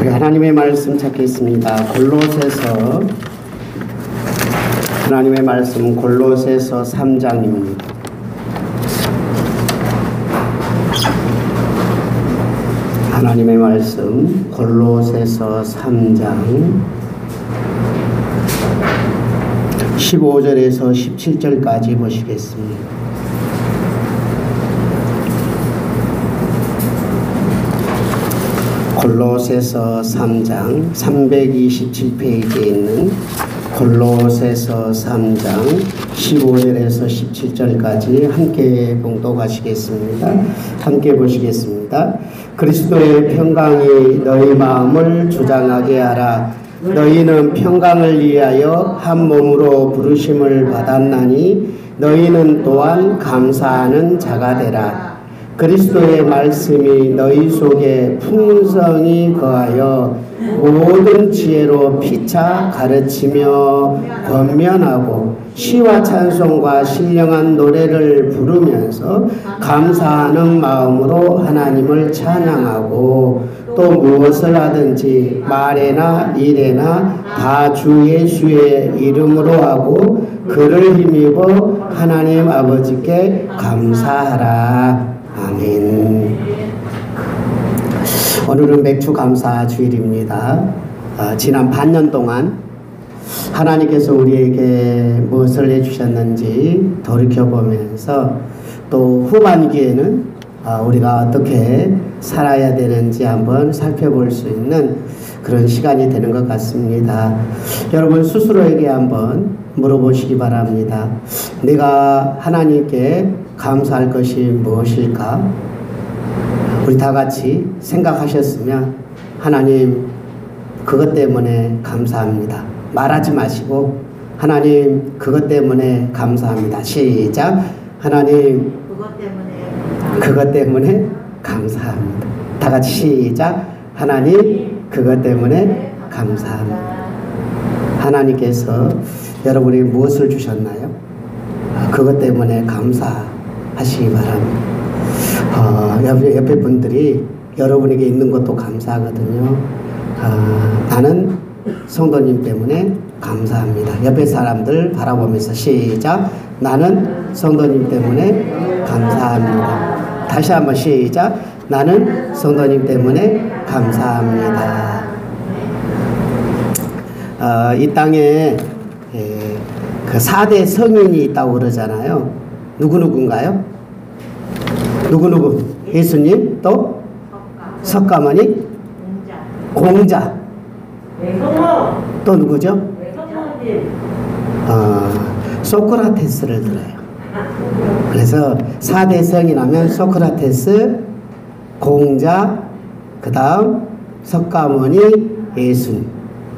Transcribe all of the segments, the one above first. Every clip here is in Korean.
우리 하나님의 말씀 찾겠습니다. 골로새서 하나님의 말씀은 골로새서 3장입니다. 하나님의 말씀 골로새서 3장 15절에서 17절까지 보시겠습니다. 골로새서 3장 327페이지에 있는 골로새서 3장 15절에서 17절까지 함께 봉독하시겠습니다. 함께 보시겠습니다. 그리스도의 평강이 너희 마음을 주장하게 하라. 너희는 평강을 위하여 한 몸으로 부르심을 받았나니 너희는 또한 감사하는 자가 되라. 그리스도의 말씀이 너희 속에 풍성히 거하여 모든 지혜로 피차 가르치며 권면하고 시와 찬송과 신령한 노래를 부르면서 감사하는 마음으로 하나님을 찬양하고 또 무엇을 하든지 말에나 일에나 다 주 예수의 이름으로 하고 그를 힘입어 하나님 아버지께 감사하라. 아멘. 오늘은 맥주 감사 주일입니다. 지난 반년 동안 하나님께서 우리에게 무엇을 해주셨는지 돌이켜보면서 또 후반기에는 우리가 어떻게 살아야 되는지 한번 살펴볼 수 있는 그런 시간이 되는 것 같습니다. 여러분 스스로에게 한번 물어보시기 바랍니다. 내가 하나님께 감사할 것이 무엇일까? 우리 다 같이 생각하셨으면 하나님 그것 때문에 감사합니다. 말하지 마시고 하나님 그것 때문에 감사합니다. 시작. 하나님 그것 때문에 감사합니다. 다 같이 시작. 하나님 그것 때문에 감사합니다. 하나님께서 여러분이 무엇을 주셨나요? 그것 때문에 감사하시기 바랍니다. 옆에 분들이 여러분에게 있는 것도 감사하거든요. 나는 성도님 때문에 감사합니다. 옆에 사람들 바라보면서 시작. 나는 성도님 때문에 감사합니다. 다시 한번 시작. 나는 성도님 때문에 감사합니다. 이 땅에 그 4대 성인이 있다고 그러잖아요. 누구누구인가요? 누구누구? 예수님, 또 석가모니, 공자, 또 누구죠? 소크라테스를 들어요. 그래서 4대 성인 하면 소크라테스, 공자, 그 다음 석가모니, 예수님,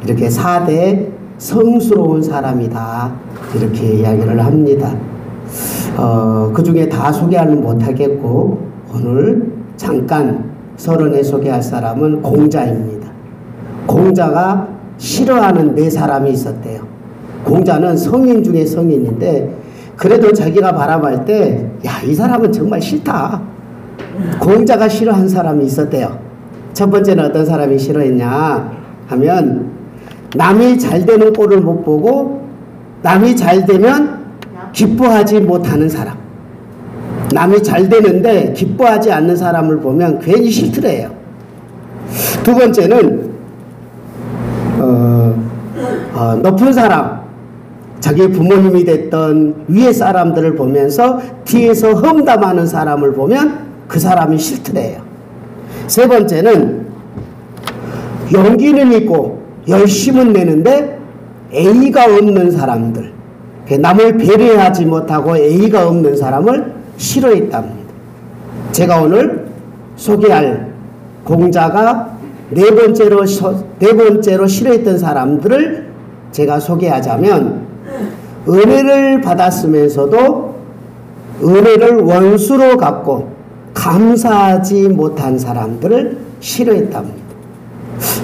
이렇게 4대 성스러운 사람이다 이렇게 이야기를 합니다. 그 중에 다 소개하는 못하겠고 오늘 잠깐 서론에 소개할 사람은 공자입니다. 공자가 싫어하는 4사람이 있었대요. 공자는 성인 중에 성인인데 그래도 자기가 바라볼 때 야, 이 사람은 정말 싫다. 공자가 싫어한 사람이 있었대요. 첫 번째는 어떤 사람이 싫어했냐 하면 남이 잘 되는 꼴을 못 보고 남이 잘 되면 기뻐하지 못하는 사람. 남이 잘 되는데 기뻐하지 않는 사람을 보면 괜히 싫더래요. 두 번째는 높은 사람, 자기 부모님이 됐던 위에 사람들을 보면서 뒤에서 험담하는 사람을 보면 그 사람이 싫더래요. 세 번째는 용기는 있고 열심은 내는데 A가 없는 사람들, 남을 배려하지 못하고 A가 없는 사람을 싫어했답니다. 제가 오늘 소개할 공자가 네 번째로 싫어했던 사람들을 제가 소개하자면 은혜를 받았으면서도 은혜를 원수로 갖고 감사하지 못한 사람들을 싫어했답니다.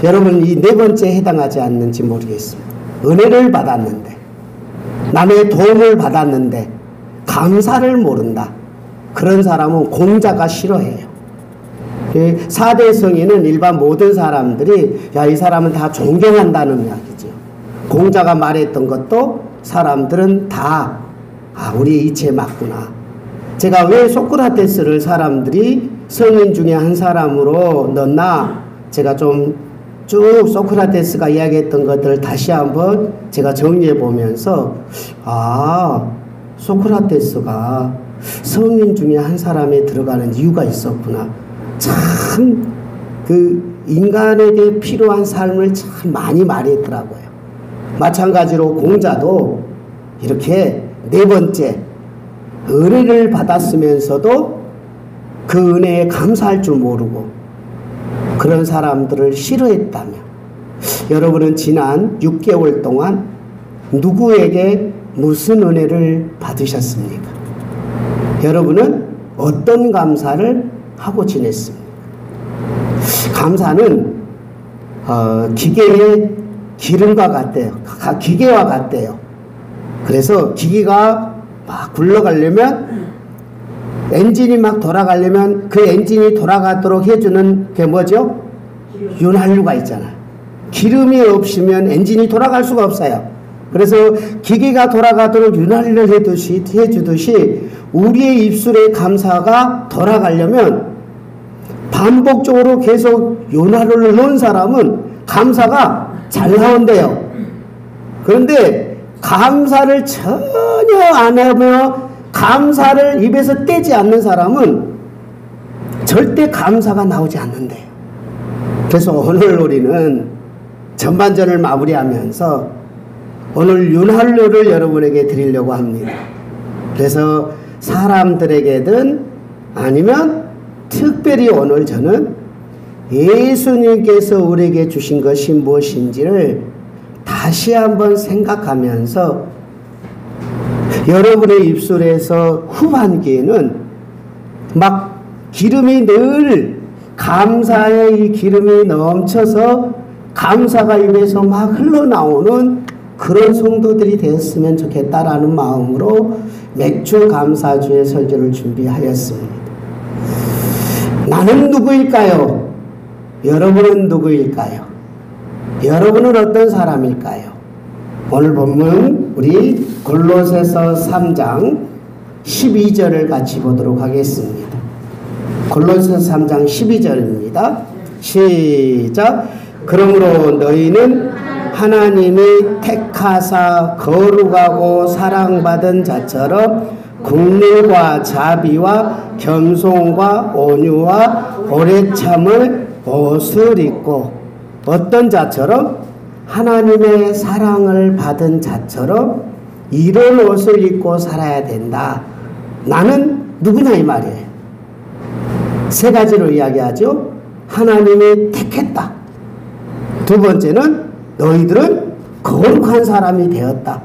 여러분 이 네 번째에 해당하지 않는지 모르겠습니다. 은혜를 받았는데 남의 도움을 받았는데 감사를 모른다. 그런 사람은 공자가 싫어해요. 4대 성인은 일반 모든 사람들이 야, 이 사람은 다 존경한다는 이야기죠. 공자가 말했던 것도 사람들은 다 우리 이치에 맞구나. 제가 왜 소크라테스를 사람들이 성인 중에 한 사람으로 넣나, 제가 좀 쭉 소크라테스가 이야기했던 것들을 다시 한번 제가 정리해 보면서 소크라테스가 성인 중에 한 사람에 들어가는 이유가 있었구나. 참 그 인간에게 필요한 삶을 참 많이 말했더라고요. 마찬가지로 공자도 이렇게 네 번째 은혜를 받았으면서도 그 은혜에 감사할 줄 모르고 그런 사람들을 싫어했다며, 여러분은 지난 6개월 동안 누구에게 무슨 은혜를 받으셨습니까? 여러분은 어떤 감사를 하고 지냈습니까? 감사는 기계의 기름과 같대요. 기계와 같대요. 그래서 기계가 막 굴러가려면, 엔진이 막 돌아가려면 그 엔진이 돌아가도록 해주는 게 뭐죠? 윤활유가 있잖아요. 기름이 없으면 엔진이 돌아갈 수가 없어요. 그래서 기계가 돌아가도록 윤활유를 해주듯이 우리의 입술의 감사가 돌아가려면 반복적으로 계속 윤활유를 넣은 사람은 감사가 잘 나온대요. 그런데 감사를 전혀 안 하며 감사를 입에서 떼지 않는 사람은 절대 감사가 나오지 않는데요. 그래서 오늘 우리는 전반전을 마무리하면서 오늘 윤활유를 여러분에게 드리려고 합니다. 그래서 사람들에게든 아니면 특별히 오늘 저는 예수님께서 우리에게 주신 것이 무엇인지를 다시 한번 생각하면서 여러분의 입술에서 후반기에는 막 기름이 늘 감사의 이 기름이 넘쳐서 감사가 입에서 막 흘러나오는 그런 성도들이 되었으면 좋겠다라는 마음으로 맥주 감사주의 설교를 준비하였습니다. 나는 누구일까요? 여러분은 누구일까요? 여러분은 어떤 사람일까요? 오늘 본문 우리 골로새서 3장 12절을 같이 보도록 하겠습니다. 골로새서 3장 12절입니다. 시작. 그러므로 너희는 하나님이 택하사 거룩하고 사랑받은 자처럼 긍휼과 자비와 겸손과 온유와 오래참을 옷을 입고, 어떤 자처럼? 하나님의 사랑을 받은 자처럼 이런 옷을 입고 살아야 된다. 나는 누구냐 이 말이에요. 세 가지로 이야기하죠. 하나님이 택했다. 두 번째는 너희들은 거룩한 사람이 되었다.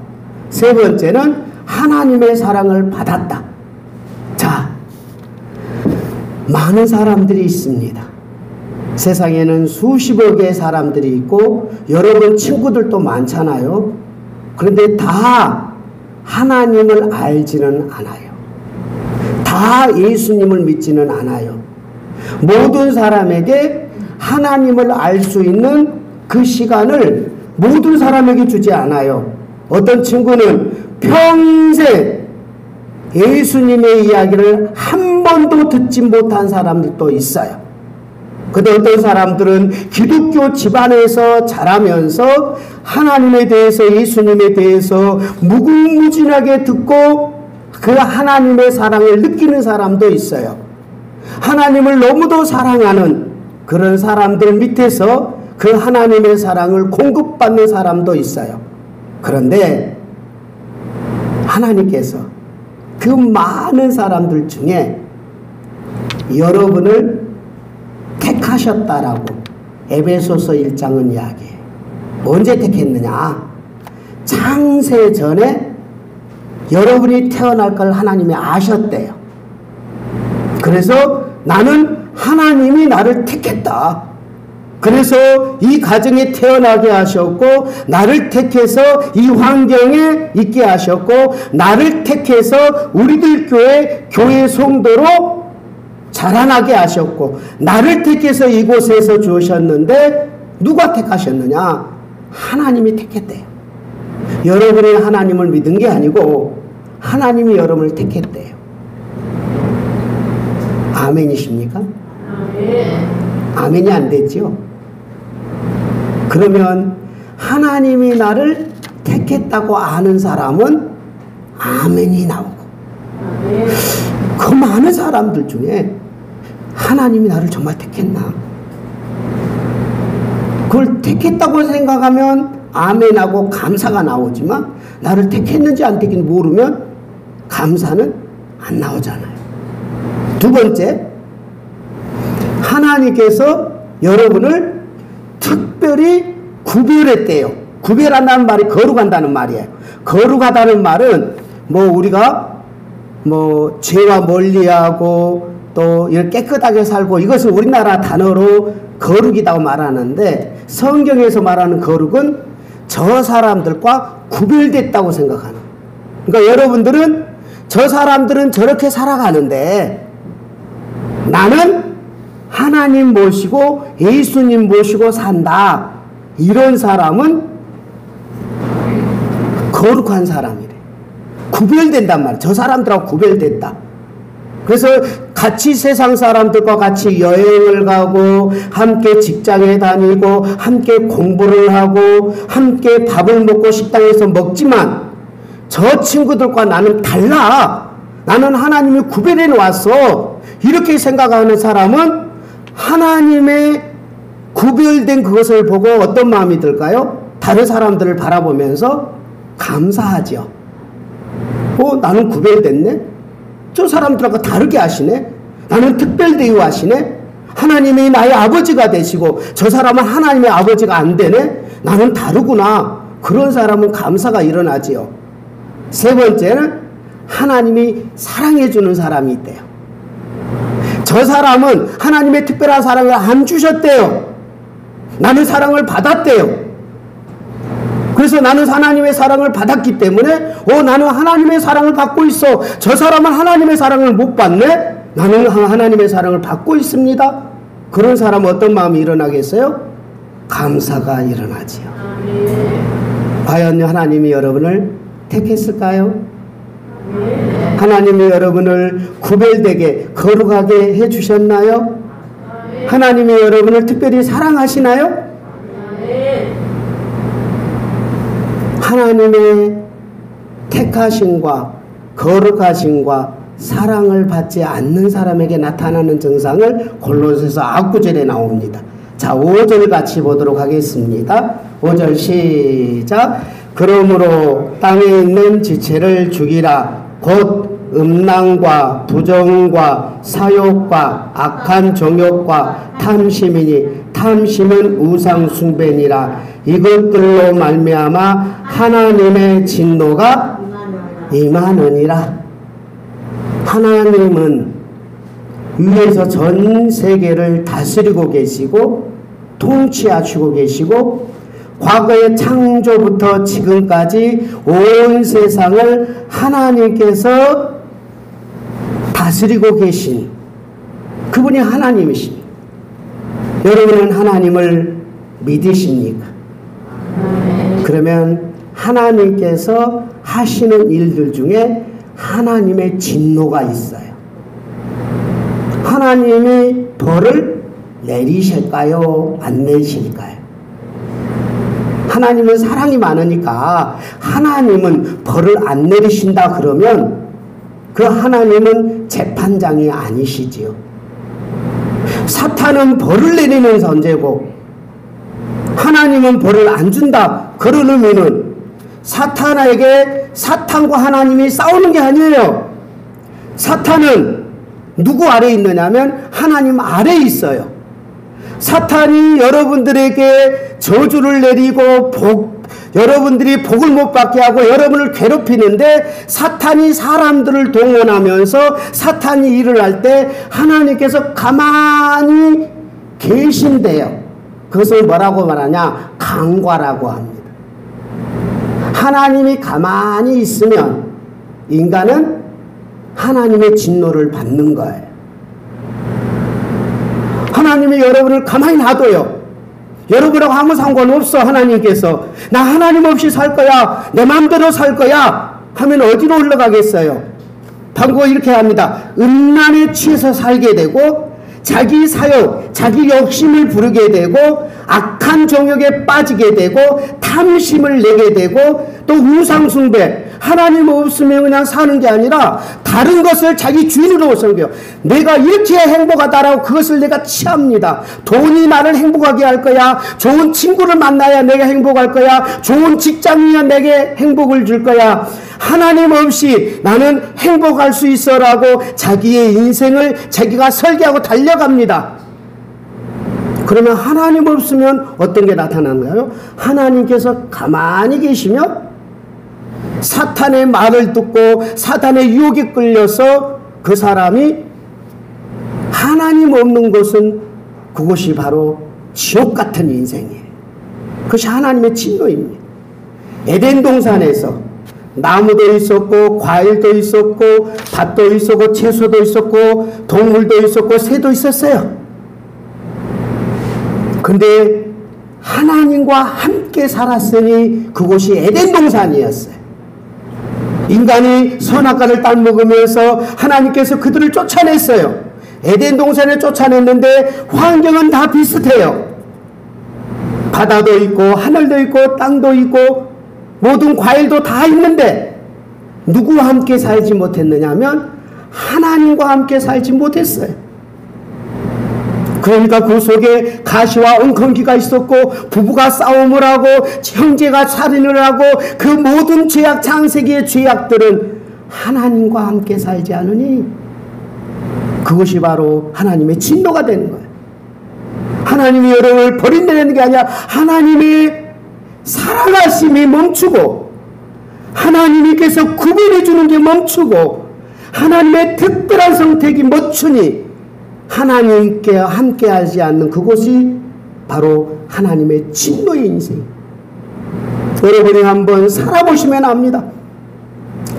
세 번째는 하나님의 사랑을 받았다. 자, 많은 사람들이 있습니다. 세상에는 수십억의 사람들이 있고 여러분 친구들도 많잖아요. 그런데 다 하나님을 알지는 않아요. 다 예수님을 믿지는 않아요. 모든 사람에게 하나님을 알 수 있는 그 시간을 모든 사람에게 주지 않아요. 어떤 친구는 평생 예수님의 이야기를 한 번도 듣지 못한 사람들도 있어요. 근데 어떤 사람들은 기독교 집안에서 자라면서 하나님에 대해서, 예수님에 대해서 무궁무진하게 듣고 그 하나님의 사랑을 느끼는 사람도 있어요. 하나님을 너무도 사랑하는 그런 사람들 밑에서 그 하나님의 사랑을 공급받는 사람도 있어요. 그런데 하나님께서 그 많은 사람들 중에 여러분을 택하셨다라고 에베소서 1장은 이야기해요. 언제 택했느냐? 창세 전에 여러분이 태어날 걸 하나님이 아셨대요. 그래서 나는 하나님이 나를 택했다. 그래서 이 가정에 태어나게 하셨고, 나를 택해서 이 환경에 있게 하셨고, 나를 택해서 우리들 교회 성도로 자라나게 하셨고 나를 택해서 이곳에서 주셨는데 누가 택하셨느냐? 하나님이 택했대요. 여러분이 하나님을 믿은 게 아니고 하나님이 여러분을 택했대요. 아멘이십니까? 아멘이 안 됐죠? 그러면 하나님이 나를 택했다고 아는 사람은 아멘이 나오고 그 많은 사람들 중에 하나님이 나를 정말 택했나? 그걸 택했다고 생각하면 아멘하고 감사가 나오지만 나를 택했는지 안 택했는지 모르면 감사는 안 나오잖아요. 두 번째, 하나님께서 여러분을 특별히 구별했대요. 구별한다는 말이 거룩한다는 말이에요. 거룩하다는 말은 우리가 죄와 멀리하고 또 이렇게 깨끗하게 살고 이것을 우리나라 단어로 거룩이라고 말하는데 성경에서 말하는 거룩은 저 사람들과 구별됐다고 생각하는. 그러니까 여러분들은 저 사람들은 저렇게 살아가는데 나는 하나님 모시고 예수님 모시고 산다. 이런 사람은 거룩한 사람이래. 구별된단 말이야. 저 사람들하고 구별됐다. 그래서 같이 세상 사람들과 같이 여행을 가고 함께 직장에 다니고 함께 공부를 하고 함께 밥을 먹고 식당에서 먹지만 저 친구들과 나는 달라. 나는 하나님이 구별해 놓았어. 이렇게 생각하는 사람은 하나님의 구별된 그것을 보고 어떤 마음이 들까요? 다른 사람들을 바라보면서 감사하죠. 나는 구별됐네? 저 사람들하고 다르게 하시네? 나는 특별 대우하시네? 하나님이 나의 아버지가 되시고 저 사람은 하나님의 아버지가 안 되네? 나는 다르구나. 그런 사람은 감사가 일어나지요. 세 번째는 하나님이 사랑해 주는 사람이 있대요. 저 사람은 하나님의 특별한 사랑을 안 주셨대요. 나는 사랑을 받았대요. 그래서 나는 하나님의 사랑을 받았기 때문에 나는 하나님의 사랑을 받고 있어. 저 사람은 하나님의 사랑을 못 받네. 나는 하나님의 사랑을 받고 있습니다. 그런 사람은 어떤 마음이 일어나겠어요? 감사가 일어나지요. 과연 하나님이 여러분을 택했을까요? 하나님이 여러분을 구별되게 거룩하게 해주셨나요? 하나님이 여러분을 특별히 사랑하시나요? 하나님의 택하심과 거룩하심과 사랑을 받지 않는 사람에게 나타나는 증상을 골로새서 9절에 나옵니다. 자, 5절 같이 보도록 하겠습니다. 5절 시작. 그러므로 땅에 있는 지체를 죽이라. 곧 음란과 부정과 사욕과 악한 정욕과 탐심이니 탐심은 우상 숭배니라. 이것들로 말미암아 하나님의 진노가 임하느니라. 하나님은 위에서 전 세계를 다스리고 계시고 통치하시고 계시고 과거의 창조부터 지금까지 온 세상을 하나님께서 다스리고 계신 그분이 하나님이십니다. 여러분은 하나님을 믿으십니까? 그러면 하나님께서 하시는 일들 중에 하나님의 진노가 있어요. 하나님이 벌을 내리실까요? 안 내리실까요? 하나님은 사랑이 많으니까 하나님은 벌을 안 내리신다 그러면 그 하나님은 재판장이 아니시지요. 사탄은 벌을 내리는 존재고 하나님은 벌을 안 준다. 그런 의미는 사탄에게 사탄과 하나님이 싸우는 게 아니에요. 사탄은 누구 아래에 있느냐면 하나님 아래에 있어요. 사탄이 여러분들에게 저주를 내리고 여러분들이 복을 못 받게 하고 여러분을 괴롭히는데 사탄이 사람들을 동원하면서 사탄이 일을 할 때 하나님께서 가만히 계신대요. 그것을 뭐라고 말하냐? 강과라고 합니다. 하나님이 가만히 있으면 인간은 하나님의 진노를 받는 거예요. 하나님이 여러분을 가만히 놔둬요. 여러분하고 아무 상관없어. 하나님께서 나 하나님 없이 살 거야, 내 마음대로 살 거야 하면 어디로 흘러가겠어요? 바로 이렇게 합니다. 음란에 취해서 살게 되고 자기 사욕, 자기 욕심을 부르게 되고 악한 정욕에 빠지게 되고 탐심을 내게 되고 또 우상숭배, 하나님 없으면 그냥 사는 게 아니라 다른 것을 자기 주인으로 섬겨요. 내가 이렇게 행복하다라고 그것을 내가 취합니다. 돈이 나를 행복하게 할 거야, 좋은 친구를 만나야 내가 행복할 거야, 좋은 직장이야 내게 행복을 줄 거야. 하나님 없이 나는 행복할 수 있어라고 자기의 인생을 자기가 설계하고 달려갑니다. 그러면 하나님 없으면 어떤 게 나타나는가요? 하나님께서 가만히 계시며 사탄의 말을 듣고 사탄의 유혹에 끌려서 그 사람이 하나님 없는 것은 그것이 바로 지옥 같은 인생이에요. 그것이 하나님의 진노입니다. 에덴 동산에서 나무도 있었고 과일도 있었고 밭도 있었고 채소도 있었고 동물도 있었고 새도 있었어요. 근데 하나님과 함께 살았으니 그곳이 에덴 동산이었어요. 인간이 선악과를 따먹으면서 하나님께서 그들을 쫓아냈어요. 에덴 동산에 쫓아냈는데 환경은 다 비슷해요. 바다도 있고 하늘도 있고 땅도 있고 모든 과일도 다 있는데 누구와 함께 살지 못했느냐 하면 하나님과 함께 살지 못했어요. 그러니까 그 속에 가시와 엉겅퀴가 있었고 부부가 싸움을 하고 형제가 살인을 하고 그 모든 죄악, 창세기의 죄악들은 하나님과 함께 살지 않으니 그것이 바로 하나님의 진노가 되는 거예요. 하나님이 여러분을 버린다는 게 아니라 하나님의 살아가심이 멈추고 하나님께서 구별해 주는 게 멈추고 하나님의 특별한 선택이 멈추니 하나님께 함께하지 않는 그곳이 바로 하나님의 진노의 인생. 여러분이 한번 살아보시면 압니다.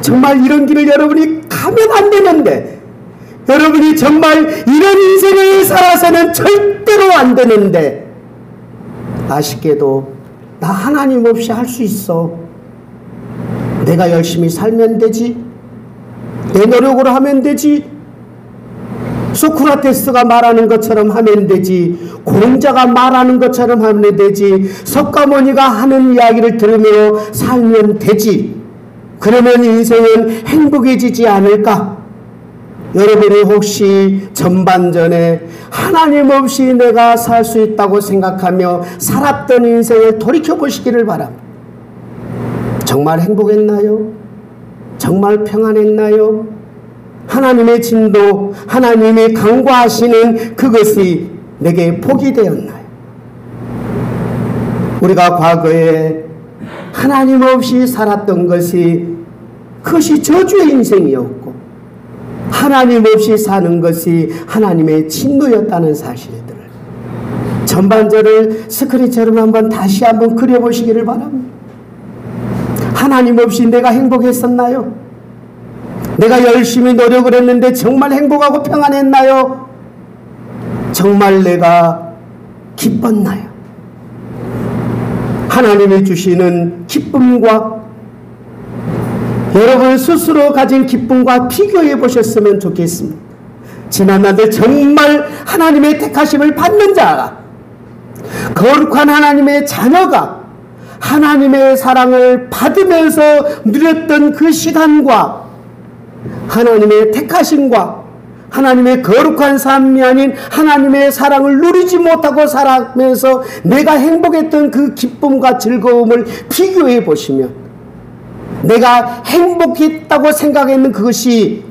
정말 이런 길을 여러분이 가면 안 되는데, 여러분이 정말 이런 인생을 살아서는 절대로 안 되는데, 아쉽게도 나 하나님 없이 할 수 있어, 내가 열심히 살면 되지, 내 노력으로 하면 되지, 소크라테스가 말하는 것처럼 하면 되지, 공자가 말하는 것처럼 하면 되지, 석가모니가 하는 이야기를 들으며 살면 되지, 그러면 인생은 행복해지지 않을까? 여러분이 혹시 전반전에 하나님 없이 내가 살 수 있다고 생각하며 살았던 인생을 돌이켜보시기를 바랍니다. 정말 행복했나요? 정말 평안했나요? 하나님의 진도, 하나님이 강구하시는 그것이 내게 복이 되었나요? 우리가 과거에 하나님 없이 살았던 것이 그것이 저주의 인생이었고 하나님 없이 사는 것이 하나님의 진노였다는 사실들을 전반전을 스크린처럼 한번 다시 한번 그려보시기를 바랍니다. 하나님 없이 내가 행복했었나요? 내가 열심히 노력을 했는데 정말 행복하고 평안했나요? 정말 내가 기뻤나요? 하나님이 주시는 기쁨과 여러분 스스로 가진 기쁨과 비교해 보셨으면 좋겠습니다. 지난 날들 정말 하나님의 택하심을 받는 자가, 거룩한 하나님의 자녀가 하나님의 사랑을 받으면서 누렸던 그 시간과 하나님의 택하심과 하나님의 거룩한 삶이 아닌 하나님의 사랑을 누리지 못하고 살아가면서 내가 행복했던 그 기쁨과 즐거움을 비교해 보시면 내가 행복했다고 생각했는 그것이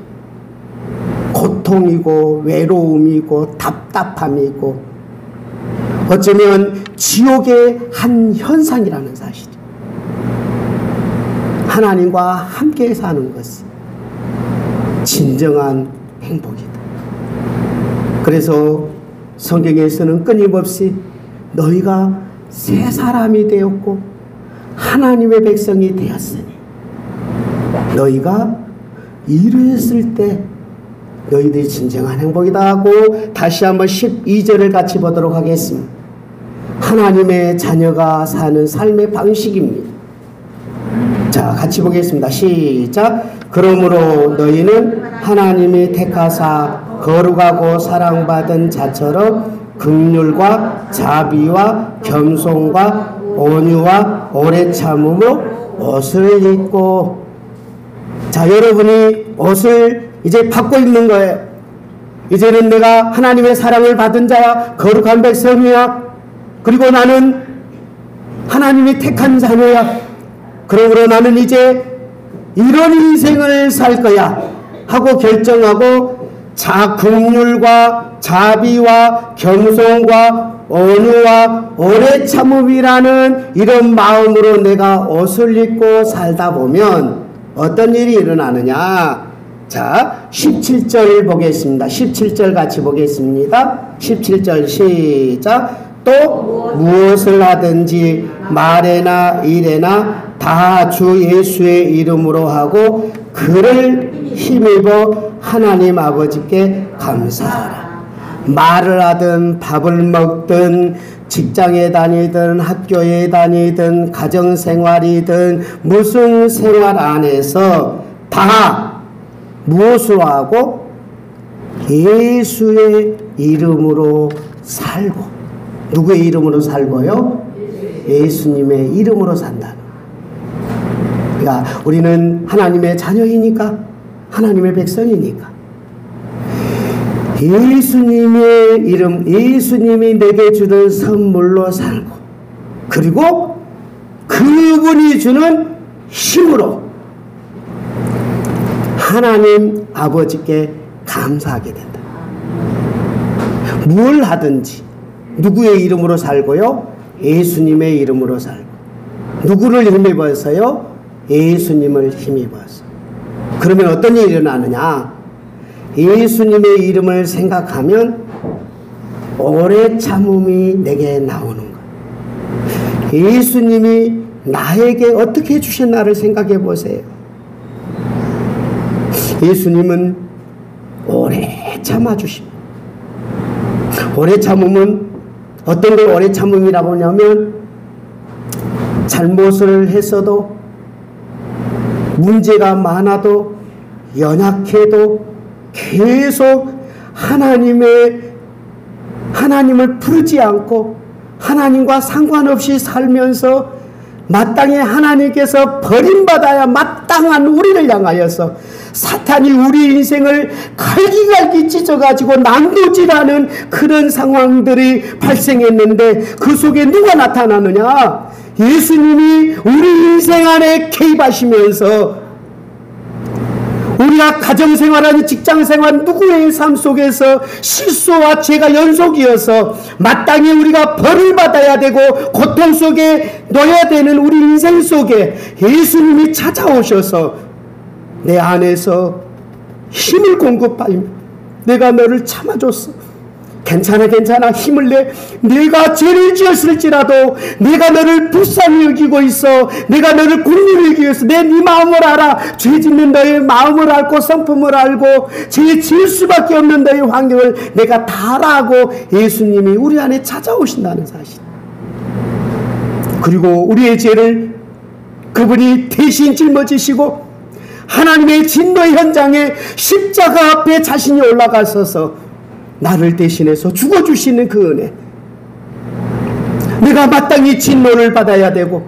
고통이고 외로움이고 답답함이고 어쩌면 지옥의 한 현상이라는 사실이죠. 하나님과 함께 사는 것이 진정한 행복이다. 그래서 성경에서는 끊임없이 너희가 새 사람이 되었고 하나님의 백성이 되었으니 너희가 이르렀을 때 너희들이 진정한 행복이다 하고 다시 한번 12절을 같이 보도록 하겠습니다. 하나님의 자녀가 사는 삶의 방식입니다. 자, 같이 보겠습니다. 시작. 그러므로 너희는 하나님이 택하사 거룩하고 사랑받은 자처럼 긍휼과 자비와 겸손과 온유와 오래 참음으로 옷을 입고. 자, 여러분이 옷을 이제 받고 있는 거예요. 이제는 내가 하나님의 사랑을 받은 자야, 거룩한 백성이야, 그리고 나는 하나님이 택한 자녀야. 그러므로 나는 이제 이런 인생을 살 거야 하고 결정하고 긍휼과 자비와 겸손과 온유와 오래 참음이라는 이런 마음으로 내가 옷을 입고 살다 보면 어떤 일이 일어나느냐. 자, 17절 보겠습니다. 17절 같이 보겠습니다. 17절 시작. 또 무엇을 하든지 말에나 일에나 다 주 예수의 이름으로 하고 그를 힘입어 하나님 아버지께 감사하라. 말을 하든 밥을 먹든 직장에 다니든 학교에 다니든 가정생활이든 무슨 생활 안에서 다 무엇으로 하고 예수의 이름으로 살고. 누구의 이름으로 살고요? 예수님의 이름으로 산다. 그러니까 우리는 하나님의 자녀이니까, 하나님의 백성이니까 예수님의 이름, 예수님이 내게 주는 선물로 살고, 그리고 그분이 주는 힘으로 하나님 아버지께 감사하게 된다. 뭘 하든지 누구의 이름으로 살고요? 예수님의 이름으로 살고. 누구를 힘입어서요? 예수님을 힘입어서. 그러면 어떤 일이 일어나느냐? 예수님의 이름을 생각하면 오래 참음이 내게 나오는 거예요. 예수님이 나에게 어떻게 주셨나를 생각해 보세요. 예수님은 오래 참아주십니다. 오래 참음은 어떤 걸 오래 참음이라고 하냐면 잘못을 했어도, 문제가 많아도, 연약해도 계속 하나님을 부르지 않고 하나님과 상관없이 살면서 마땅히 하나님께서 버림받아야 마땅한 우리를 향하여서 사탄이 우리 인생을 갈기갈기 찢어가지고 난도질하는 그런 상황들이 발생했는데 그 속에 누가 나타나느냐? 예수님이 우리 인생 안에 개입하시면서 우리가 가정생활하는 직장생활 누구의 삶 속에서 실수와 죄가 연속이어서 마땅히 우리가 벌을 받아야 되고 고통 속에 놓여야 되는 우리 인생 속에 예수님이 찾아오셔서 내 안에서 힘을 공급하며 내가 너를 참아줬어. 괜찮아 힘을 내. 내가 죄를 지었을지라도 내가 너를 불쌍히 여기고 있어. 내가 너를 긍휼히 여기고 있어. 내 네 마음을 알아. 죄 짓는 너의 마음을 알고 성품을 알고 죄 지을 수밖에 없는 너의 환경을 내가 다 알아하고 예수님이 우리 안에 찾아오신다는 사실. 그리고 우리의 죄를 그분이 대신 짊어지시고 하나님의 진노의 현장에 십자가 앞에 자신이 올라가셔서 나를 대신해서 죽어주시는 그 은혜. 내가 마땅히 진노를 받아야 되고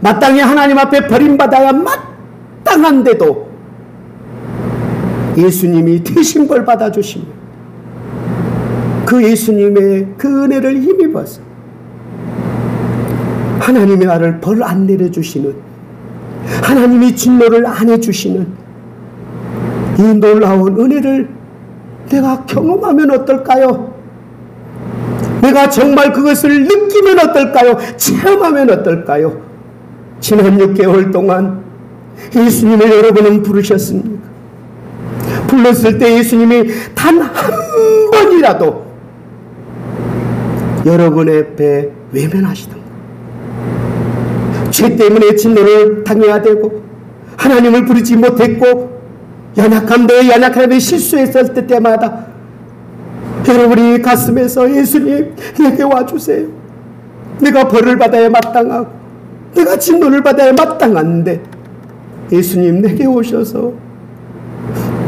마땅히 하나님 앞에 버림받아야 마땅한데도 예수님이 대신 벌 받아주시며 그 예수님의 그 은혜를 힘입어서 하나님이 나를 벌 안 내려주시는, 하나님이 진노를 안 해주시는 이 놀라운 은혜를 내가 경험하면 어떨까요? 내가 정말 그것을 느끼면 어떨까요? 체험하면 어떨까요? 지난 6개월 동안 예수님을 여러분은 부르셨습니까? 불렀을 때 예수님이 단 한 번이라도 여러분의 앞에 외면하시던가, 죄 때문에 진노를 당해야 되고 하나님을 부르지 못했고 연약함에 실수했을 때마다 여러분이 가슴에서 예수님 내게 와주세요. 내가 벌을 받아야 마땅하고 내가 진노를 받아야 마땅한데 예수님 내게 오셔서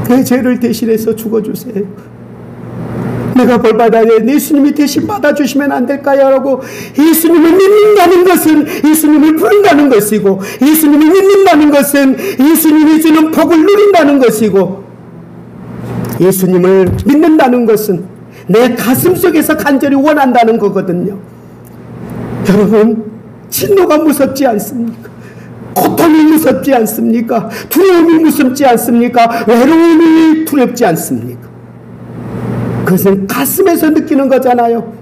내 죄를 대신해서 죽어주세요. 내가 벌 받아야 예수님이 대신 받아주시면 안 될까요? 라고 예수님을 믿는다는 것은 예수님을 부른다는 것이고, 예수님을 믿는다는 것은 예수님이 주는 복을 누린다는 것이고, 예수님을 믿는다는 것은 내 가슴 속에서 간절히 원한다는 거거든요. 여러분, 진노가 무섭지 않습니까? 고통이 무섭지 않습니까? 두려움이 무섭지 않습니까? 외로움이 두렵지 않습니까? 그것은 가슴에서 느끼는 거잖아요.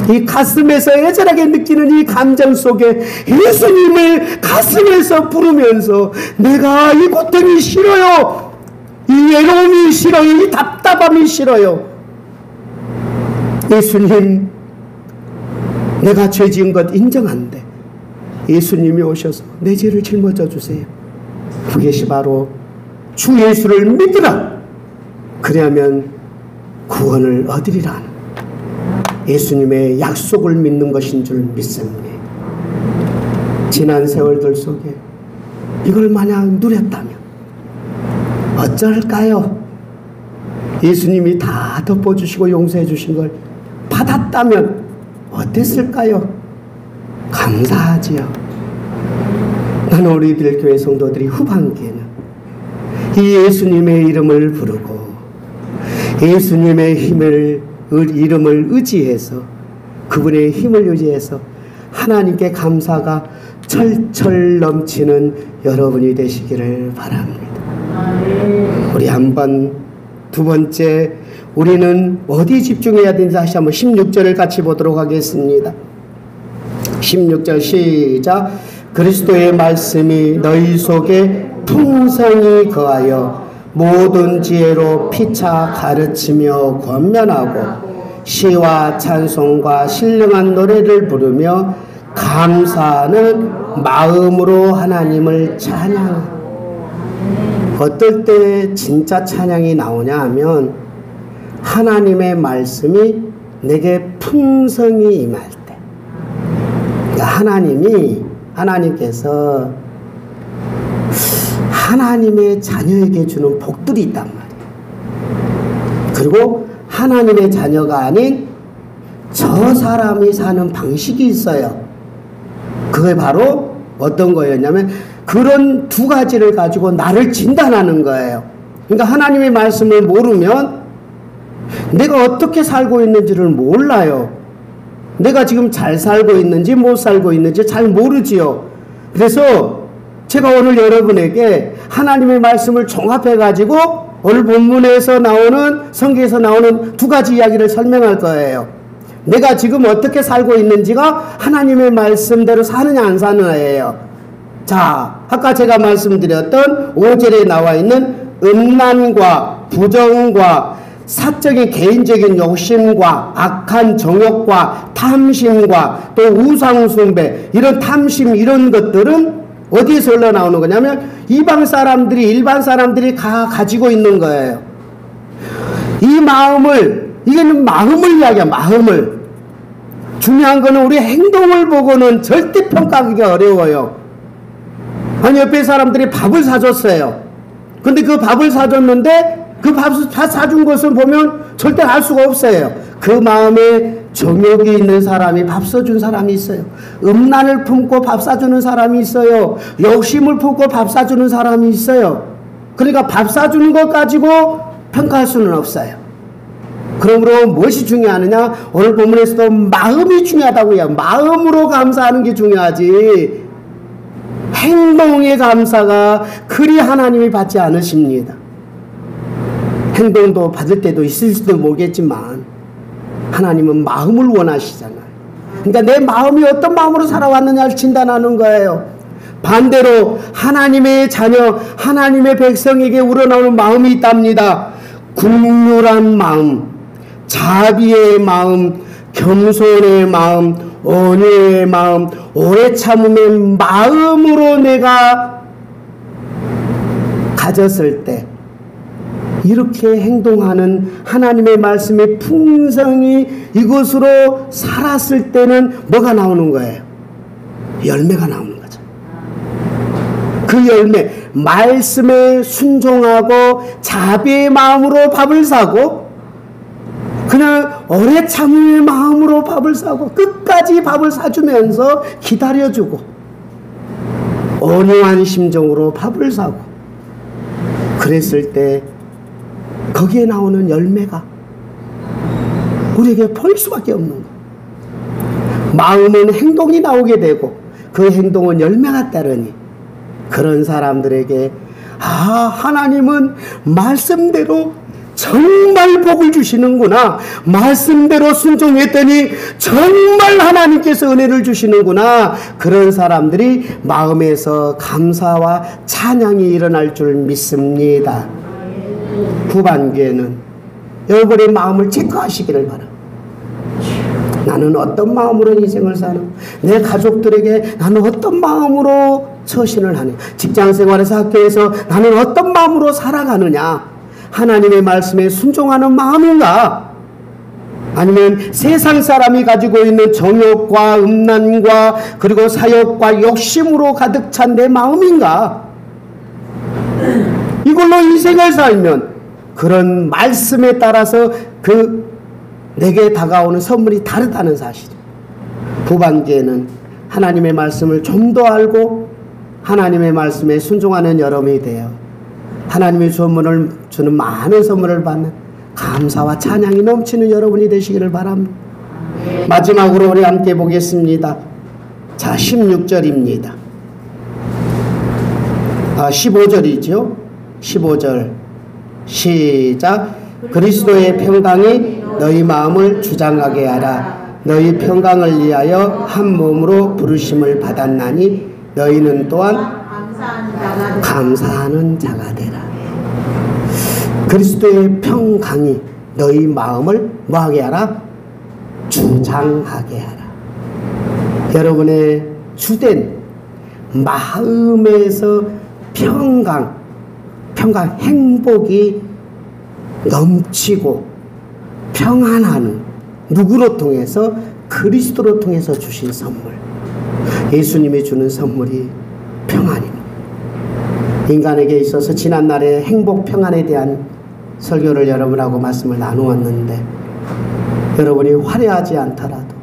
이 가슴에서 애절하게 느끼는 이 감정 속에 예수님을 가슴에서 부르면서 내가 이 고통이 싫어요. 이 외로움이 싫어요. 이 답답함이 싫어요. 예수님, 내가 죄 지은 것 인정한데 예수님이 오셔서 내 죄를 짊어져 주세요. 그것이 바로 주 예수를 믿으라. 그래야면 구원을 얻으리라. 예수님의 약속을 믿는 것인 줄 믿습니다. 지난 세월들 속에 이걸 만약 누렸다면 어쩔까요? 예수님이 다 덮어주시고 용서해 주신 걸 받았다면 어땠을까요? 감사하지요. 나는 우리들 교회 성도들이 후반기에는 이 예수님의 이름을 부르고 예수님의 이름을 의지해서, 그분의 힘을 의지해서 하나님께 감사가 철철 넘치는 여러분이 되시기를 바랍니다. 우리 한번, 두 번째, 우리는 어디 집중해야 되는지 다시 한번 16절을 같이 보도록 하겠습니다. 16절 시작. 그리스도의 말씀이 너희 속에 풍성히 거하여 모든 지혜로 피차 가르치며 권면하고 시와 찬송과 신령한 노래를 부르며 감사하는 마음으로 하나님을 찬양하고. 어떨 때 진짜 찬양이 나오냐 하면 하나님의 말씀이 내게 풍성히 임할 때, 그러니까 하나님께서 하나님의 자녀에게 주는 복들이 있단 말이에요. 그리고 하나님의 자녀가 아닌 저 사람이 사는 방식이 있어요. 그게 바로 어떤 거였냐면 그런 두 가지를 가지고 나를 진단하는 거예요. 그러니까 하나님의 말씀을 모르면 내가 어떻게 살고 있는지를 몰라요. 내가 지금 잘 살고 있는지 못 살고 있는지 잘 모르지요. 그래서 제가 오늘 여러분에게 하나님의 말씀을 종합해가지고 오늘 본문에서 나오는, 성경에서 나오는 두 가지 이야기를 설명할 거예요. 내가 지금 어떻게 살고 있는지가 하나님의 말씀대로 사느냐 안 사느냐예요. 자, 아까 제가 말씀드렸던 5절에 나와 있는 음란과 부정과 사적인 개인적인 욕심과 악한 정욕과 탐심과 또 우상숭배, 이런 탐심, 이런 것들은 어디에서 흘러나오는 거냐면 이방 사람들이, 일반 사람들이 가지고 있는 거예요. 이 마음을, 이게는 마음을 이야기야, 마음을. 중요한 거는 우리 행동을 보고는 절대 평가하기가 어려워요. 아니, 옆에 사람들이 밥을 사줬어요. 근데 그 밥을 사줬는데 그 밥 사준 것을 보면 절대 알 수가 없어요. 그 마음에 정욕이 있는 사람이 밥 사준 사람이 있어요. 음란을 품고 밥 사주는 사람이 있어요. 욕심을 품고 밥 사주는 사람이 있어요. 그러니까 밥 사주는 것 가지고 평가할 수는 없어요. 그러므로 무엇이 중요하느냐? 오늘 본문에서도 마음이 중요하다고 해요. 마음으로 감사하는 게 중요하지, 행동의 감사가 그리 하나님이 받지 않으십니다. 행동도 받을 때도 있을지도 모르겠지만 하나님은 마음을 원하시잖아요. 그러니까 내 마음이 어떤 마음으로 살아왔느냐를 진단하는 거예요. 반대로 하나님의 자녀, 하나님의 백성에게 우러나오는 마음이 있답니다. 긍휼한 마음, 자비의 마음, 겸손의 마음, 온유의 마음, 오래 참음의 마음으로 내가 가졌을 때 이렇게 행동하는 하나님의 말씀의 풍성이 이것으로 살았을 때는 뭐가 나오는 거예요? 열매가 나오는 거죠. 그 열매, 말씀에 순종하고 자비의 마음으로 밥을 사고 그냥 오래 참음의 마음으로 밥을 사고 끝까지 밥을 사주면서 기다려주고 온유한 심정으로 밥을 사고 그랬을 때 거기에 나오는 열매가 우리에게 보일 수밖에 없는 거. 마음은 행동이 나오게 되고 그 행동은 열매가 따르니 그런 사람들에게 하나님은 말씀대로 정말 복을 주시는구나. 말씀대로 순종했더니 정말 하나님께서 은혜를 주시는구나. 그런 사람들이 마음에서 감사와 찬양이 일어날 줄 믿습니다. 후반기에는 여러분의 마음을 체크하시기를 바랍니다. 나는 어떤 마음으로 인생을 사는, 내 가족들에게 나는 어떤 마음으로 처신을 하느냐, 직장생활에서 학교에서 나는 어떤 마음으로 살아가느냐, 하나님의 말씀에 순종하는 마음인가, 아니면 세상 사람이 가지고 있는 정욕과 음란과 그리고 사욕과 욕심으로 가득 찬 내 마음인가. 이걸로 인생을 살면 그런 말씀에 따라서 내게 다가오는 선물이 다르다는 사실. 후반기에는 하나님의 말씀을 좀 더 알고 하나님의 말씀에 순종하는 여러분이 되어 하나님의 선물을 주는 많은 선물을 받는 감사와 찬양이 넘치는 여러분이 되시기를 바랍니다. 마지막으로 우리 함께 보겠습니다. 자, 16절입니다. 15절이죠. 15절 시작. 그리스도의 평강이 너희 마음을 주장하게 하라. 너희 평강을 위하여 한 몸으로 부르심을 받았나니 너희는 또한 감사하는 자가 되라. 그리스도의 평강이 너희 마음을 뭐하게 하라? 주장하게 하라. 여러분의 주된 마음에서 평강, 행복이 넘치고 평안한 누구로 통해서? 그리스도로 통해서 주신 선물. 예수님이 주는 선물이 평안입니다. 인간에게 있어서 지난날에 행복 평안에 대한 설교를 여러분하고 말씀을 나누었는데, 여러분이 화려하지 않더라도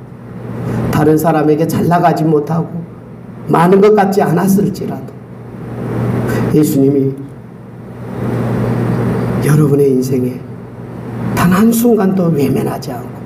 다른 사람에게 잘 나가지 못하고 많은 것 같지 않았을지라도 예수님이 여러분의 인생에 단 한순간도 외면하지 않고